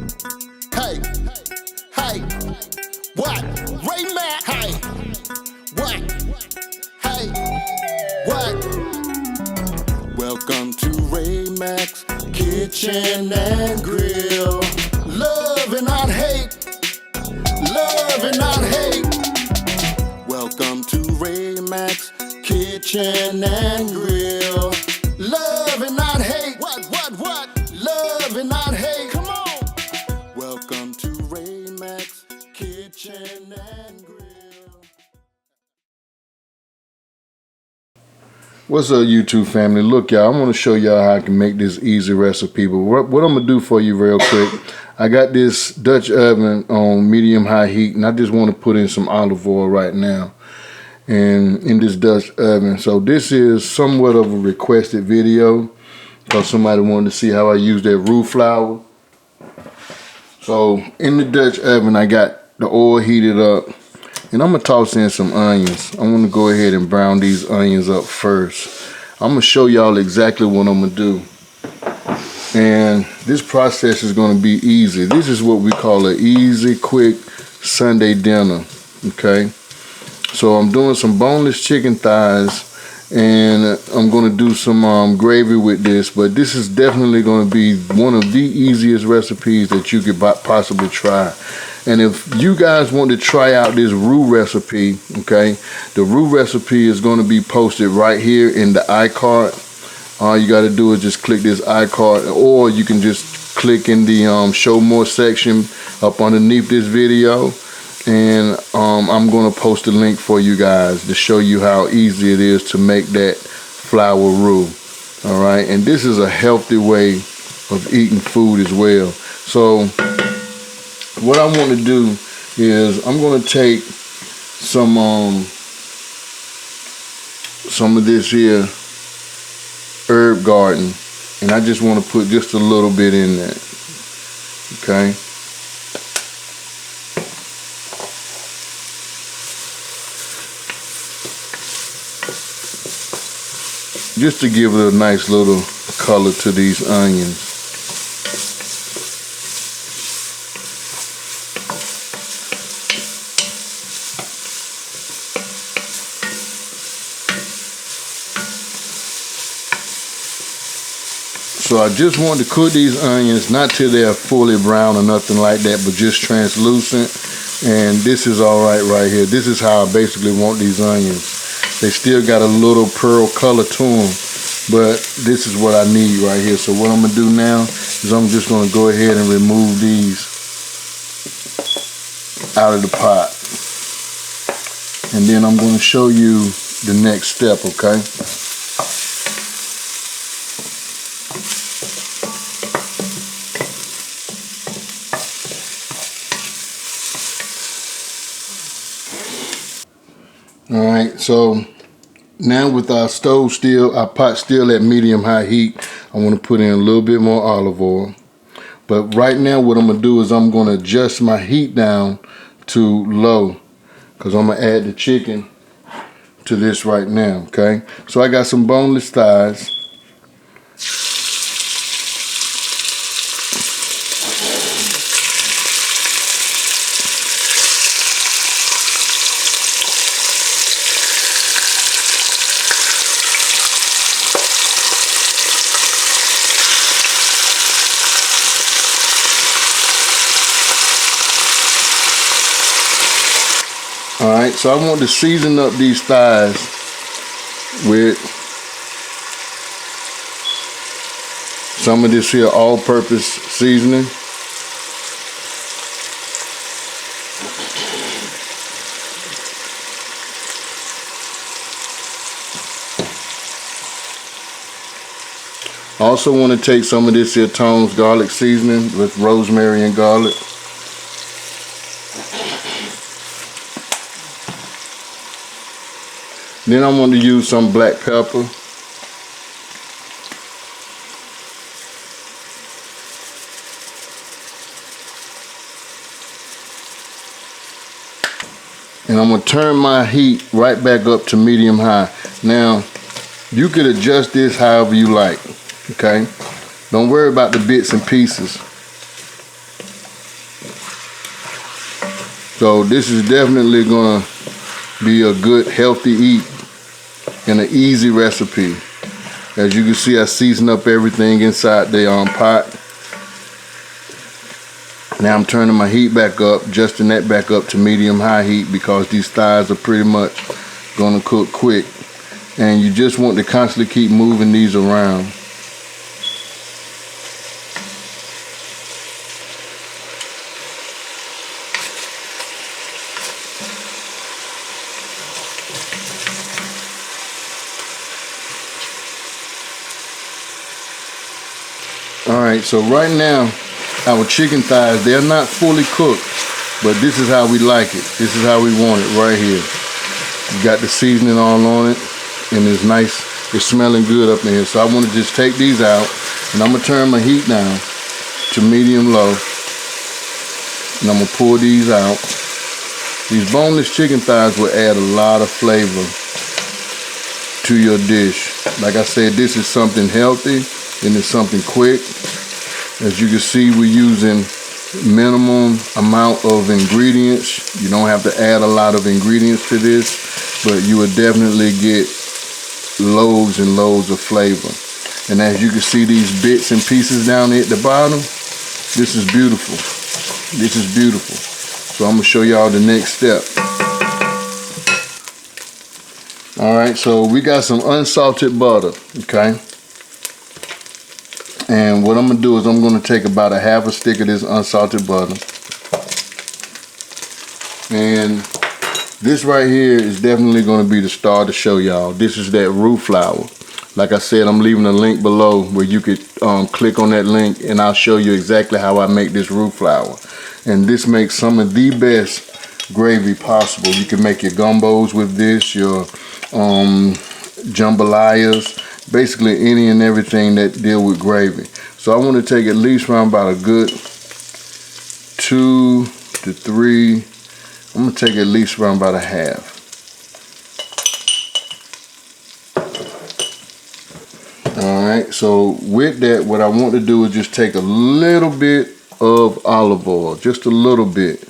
Hey, hey, what? Ray Mac, hey, what? Hey, what? Welcome to Ray Mac's Kitchen and Grill. Love and not hate. Love and not hate. Welcome to Ray Mac's Kitchen and Grill. Love and not hate. What? Love and not hate. Come on. Welcome to Ray Mac's Kitchen and Grill. What's up, YouTube family? Look, y'all, I'm going to show y'all how I can make this easy recipe. But what I'm going to do for you real quick, I got this Dutch oven on medium-high heat, and I just want to put in some olive oil right now and in this Dutch oven. So this is somewhat of a requested video because somebody wanted to see how I use that roux flour. So in the Dutch oven, I got the oil heated up. And I'm going to toss in some onions. I want to go ahead and brown these onions up first. I'm going to show y'all exactly what I'm going to do. And this process is going to be easy. This is what we call an easy, quick Sunday dinner. Okay? So I'm doing some boneless chicken thighs. And I'm going to do some gravy with this. But this is definitely going to be one of the easiest recipes that you could possibly try. And if you guys want to try out this roux recipe, okay, the roux recipe is going to be posted right here in the iCard. All you got to do is just click this iCard, or you can just click in the show more section up underneath this video. And I'm going to post a link for you guys to show you how easy it is to make that flour roux. All right, and this is a healthy way of eating food as well. So what I want to do is I'm going to take some of this here herb garden, and I just want to put just a little bit in there. Okay. Just to give it a nice little color to these onions. So I just want to cook these onions, not till they're fully brown or nothing like that, but just translucent. And this is all right here. This is how I basically want these onions. They still got a little pearl color to them, but this is what I need right here. So what I'm going to do now is I'm just going to go ahead and remove these out of the pot. And then I'm going to show you the next step, okay? Alright, so now with our pot still at medium-high heat, I want to put in a little bit more olive oil. But right now what I'm going to do is I'm going to adjust my heat down to low, because I'm going to add the chicken to this right now, okay? So I got some boneless thighs. Alright, so I want to season up these thighs with some of this here all-purpose seasoning. I also want to take some of this here Tone's garlic seasoning with rosemary and garlic. Then I want to use some black pepper. And I'm going to turn my heat right back up to medium high. Now, you could adjust this however you like, okay? Don't worry about the bits and pieces. So this is definitely gonna be a good healthy eat and an easy recipe. As you can see, I season up everything inside the pot. Now I'm turning my heat back up, adjusting that back up to medium-high heat because these thighs are pretty much gonna cook quick. And you just want to constantly keep moving these around. Alright, so right now, our chicken thighs, they're not fully cooked, but this is how we like it. This is how we want it right here. You got the seasoning all on it, and it's nice, it's smelling good up in here. So I want to just take these out, and I'm going to turn my heat down to medium-low, and I'm going to pull these out. These boneless chicken thighs will add a lot of flavor to your dish. Like I said, this is something healthy, and it's something quick. As you can see, we're using minimum amount of ingredients. You don't have to add a lot of ingredients to this, but you will definitely get loads and loads of flavor. And as you can see, these bits and pieces down there at the bottom, this is beautiful. This is beautiful. So I'm gonna show y'all the next step. All right, so we got some unsalted butter, okay? And what I'm gonna do is I'm gonna take about a half a stick of this unsalted butter. And this right here is definitely gonna be the star to show y'all. This is that roux flour. Like I said, I'm leaving a link below where you could click on that link and I'll show you exactly how I make this roux flour. And this makes some of the best gravy possible. You can make your gumbos with this, your jambalayas, basically any and everything that deal with gravy. So I want to take at least around about a good 2 to 3. I'm going to take at least around about a half. Alright, so with that, what I want to do is just take a little bit of olive oil, just a little bit.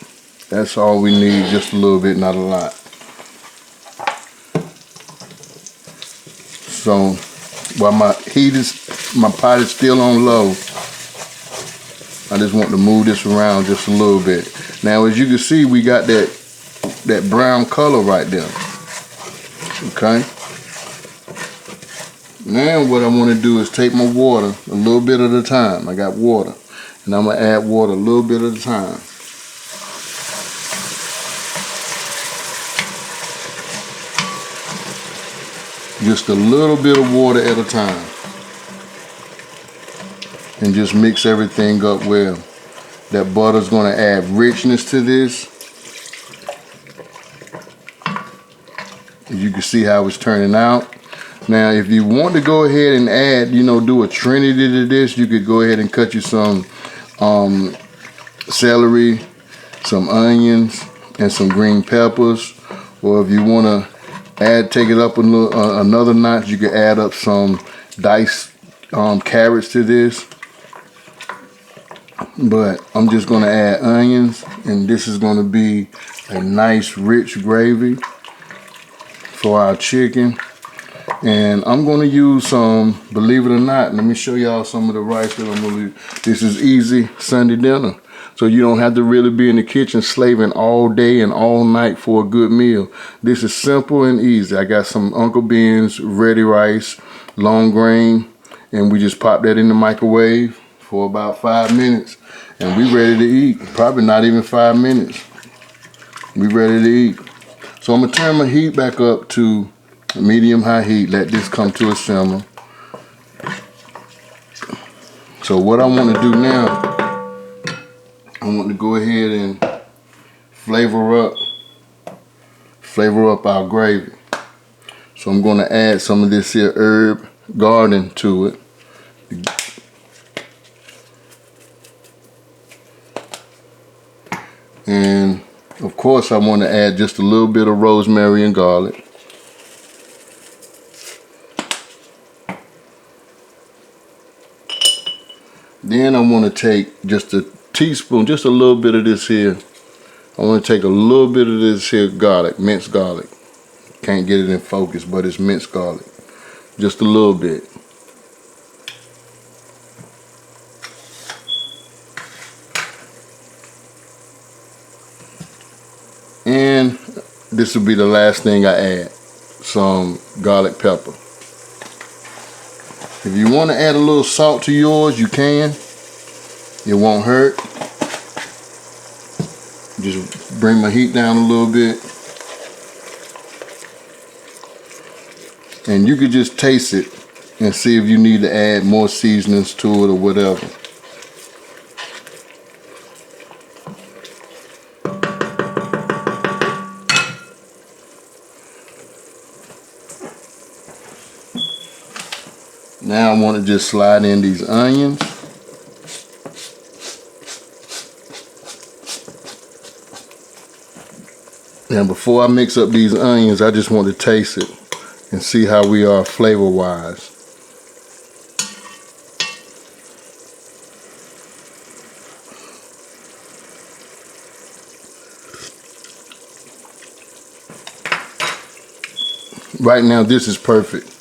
That's all we need, just a little bit, not a lot. So while my pot is still on low, I just want to move this around just a little bit. Now, as you can see, we got that brown color right there. Okay. Now what I want to do is take my water a little bit at a time. I got water, and I'm gonna add water a little bit at a time. Just a little bit of water at a time. And just mix everything up well. That butter's gonna add richness to this. You can see how it's turning out. Now, if you want to go ahead and add, do a trinity to this, you could go ahead and cut you some celery, some onions, and some green peppers. Or if you want to take it up another notch, you can add up some diced carrots to this. But I'm just going to add onions, and this is going to be a nice rich gravy for our chicken. And I'm going to use some, believe it or not, let me show y'all some of the rice that I'm going to use. This is easy Sunday dinner. So you don't have to really be in the kitchen slaving all day and all night for a good meal. This is simple and easy. I got some Uncle Ben's ready rice, long grain, and we just pop that in the microwave for about 5 minutes. And we ready to eat. Probably not even 5 minutes. We ready to eat. So I'm going to turn my heat back up to medium-high heat. Let this come to a simmer. So what I want to do now, I want to go ahead and flavor up our gravy. So I'm going to add some of this here herb garden to it. And of course I want to add just a little bit of rosemary and garlic. Then I want to take just a teaspoon, just a little bit of this here I want to take a little bit of this here garlic, minced garlic. Can't get it in focus, but it's minced garlic. Just a little bit. And this will be the last thing I add, some garlic pepper. If you want to add a little salt to yours, you can. It won't hurt. Just bring my heat down a little bit. And you could just taste it and see if you need to add more seasonings to it or whatever. Now I want to just slide in these onions. Now before I mix up these onions, I just want to taste it and see how we are flavor-wise. Right now, this is perfect.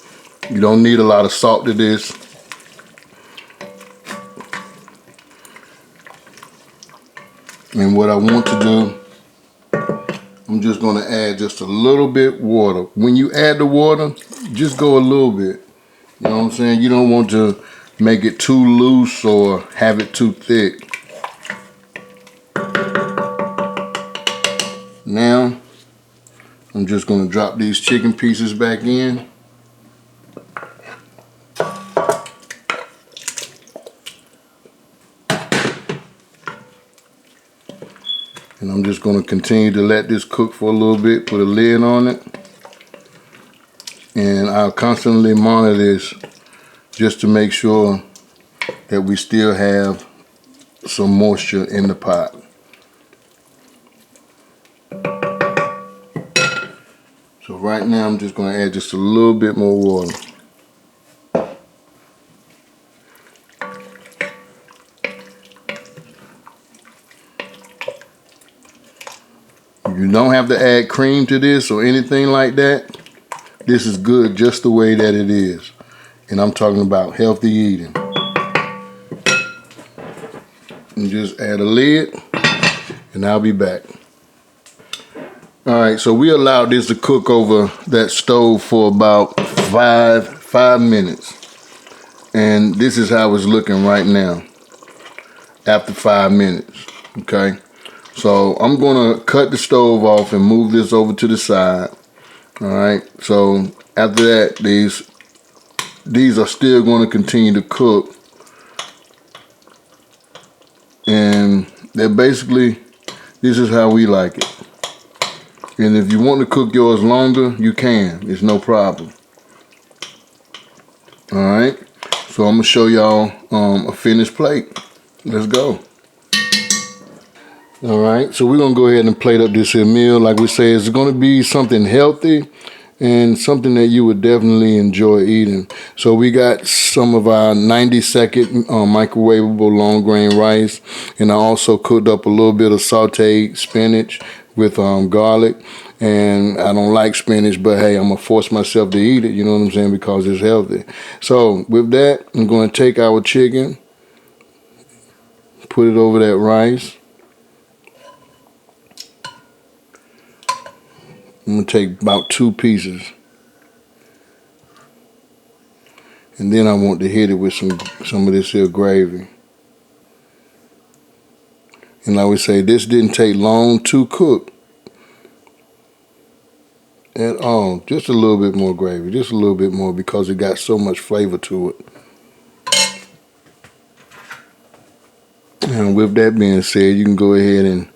You don't need a lot of salt to this. And what I want to do, I'm just going to add just a little bit water. When you add the water, just go a little bit. You know what I'm saying? You don't want to make it too loose or have it too thick. Now, I'm just going to drop these chicken pieces back in. And I'm just going to continue to let this cook for a little bit, put a lid on it. And I'll constantly monitor this just to make sure that we still have some moisture in the pot. So right now I'm just going to add just a little bit more water. You don't have to add cream to this or anything like that. This is good just the way that it is. And I'm talking about healthy eating. And just add a lid and I'll be back. Alright, so we allowed this to cook over that stove for about five minutes. And this is how it's looking right now after 5 minutes. Okay. So I'm gonna cut the stove off and move this over to the side. All right. So after that, these are still going to continue to cook, and they're basically, this is how we like it. And if you want to cook yours longer, you can. It's no problem. All right. So I'm gonna show y'all a finished plate. Let's go. All right, so we're gonna go ahead and plate up this here meal. Like we say, it's gonna be something healthy and something that you would definitely enjoy eating. So we got some of our 90-second microwavable long grain rice, and I also cooked up a little bit of sauteed spinach with garlic. And I don't like spinach, but hey, I'm gonna force myself to eat it, you know what I'm saying, because it's healthy. So with that, I'm gonna take our chicken, put it over that rice. I'm gonna take about 2 pieces, and then I want to hit it with some of this here gravy. And like we say, this didn't take long to cook at all. Just a little bit more gravy, just a little bit more, because it got so much flavor to it. And with that being said, you can go ahead and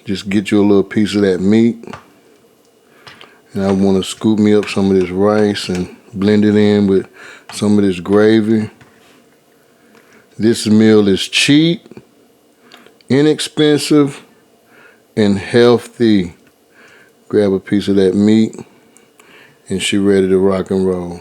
just get you a little piece of that meat. And I want to scoop me up some of this rice and blend it in with some of this gravy. This meal is cheap, inexpensive, and healthy. Grab a piece of that meat and she ready to rock and roll.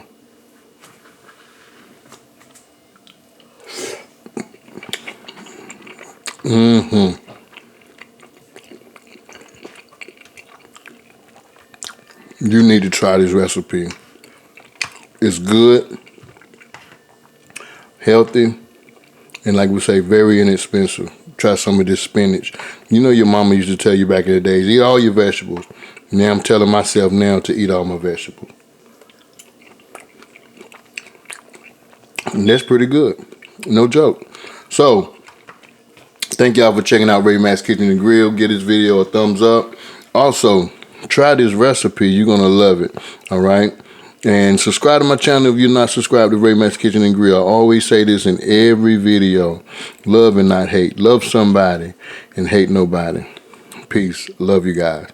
You need to try this recipe. It's good, healthy, and like we say, very inexpensive. Try some of this spinach. You know your mama used to tell you back in the days, eat all your vegetables. Now I'm telling myself now to eat all my vegetables. And that's pretty good. No joke. So, thank y'all for checking out Ray Mack's Kitchen and Grill. Give this video a thumbs up. Also, try this recipe. You're going to love it. All right? And subscribe to my channel if you're not subscribed to Ray Mack's Kitchen and Grill. I always say this in every video. Love and not hate. Love somebody and hate nobody. Peace. Love you guys.